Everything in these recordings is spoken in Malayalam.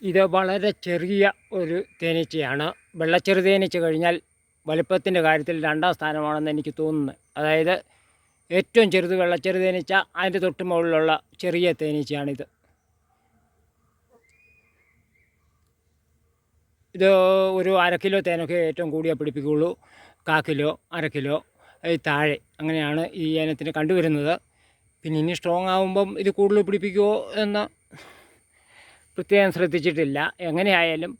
ഇത് വളരെ ചെറിയ ഒരു തേനീച്ചയാണ്. വെള്ളച്ചെറു തേനീച്ച കഴിഞ്ഞാൽ വലുപ്പത്തിൻ്റെ കാര്യത്തിൽ രണ്ടാം സ്ഥാനമാണെന്ന് എനിക്ക് തോന്നുന്നത്. അതായത് ഏറ്റവും ചെറുത് വെള്ളച്ചെറു തേനീച്ച, അതിൻ്റെ തൊട്ട് മുകളിലുള്ള ചെറിയ തേനീച്ചയാണിത്. ഇത് ഒരു 1/2 കിലോ തേനൊക്കെ ഏറ്റവും കൂടിയേ പിടിപ്പിക്കുകയുള്ളൂ. 1/4 കിലോ, 1/2 കിലോ താഴെ അങ്ങനെയാണ് ഈ ഇനത്തിന് കണ്ടുവരുന്നത്. പിന്നെ ഇനി സ്ട്രോങ് ആകുമ്പം ഇത് കൂടുതൽ പിടിപ്പിക്കുമോ എന്ന് പ്രത്യേകം ശ്രദ്ധിച്ചിട്ടില്ല. എങ്ങനെയായാലും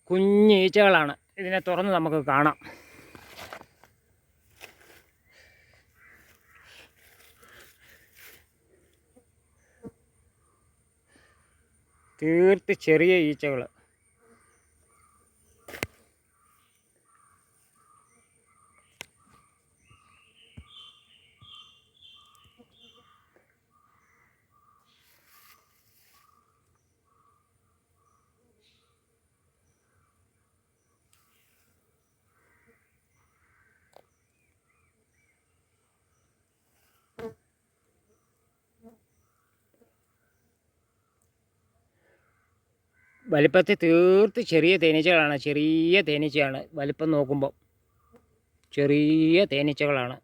കുഞ്ഞ് ഈച്ചകളാണ്. ഇതിനെ തുറന്ന് നമുക്ക് കാണാം. തീർത്ത് ചെറിയ ഈച്ചകൾ. വലിപ്പത്തിൽ തീർത്ത് ചെറിയ തേനീച്ചകളാണ്. ചെറിയ തേനീച്ചയാണ്. വലിപ്പം നോക്കുമ്പോൾ ചെറിയ തേനീച്ചകളാണ്.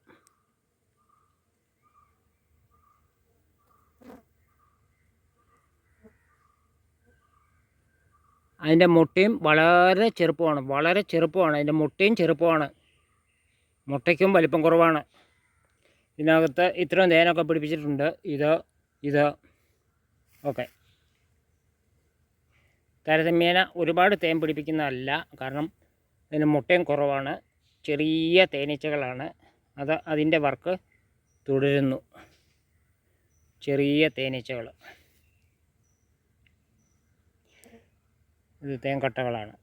അതിൻ്റെ മുട്ടയും വളരെ ചെറുപ്പമാണ്. അതിൻ്റെ മുട്ടയും ചെറുപ്പമാണ്. മുട്ടയ്ക്കും വലിപ്പം കുറവാണ്. ഇതിനകത്ത് ഇത്രയും തേനൊക്കെ പിടിപ്പിച്ചിട്ടുണ്ട്. ഇത് ഓക്കെ. താരതമ്യേന ഒരുപാട് തേൻ പിടിപ്പിക്കുന്നതല്ല. കാരണം ഇതിന് മുട്ടയും കുറവാണ്. ചെറിയ തേനീച്ചകളാണ്. അതിൻ്റെ വർക്ക് തുടരുന്നു. ചെറിയ തേനീച്ചകൾ. ഇത് തേൻകട്ടകളാണ്.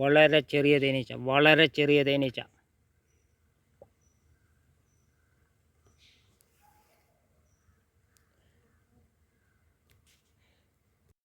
വളരെ ചെറിയ തേനീച്ച.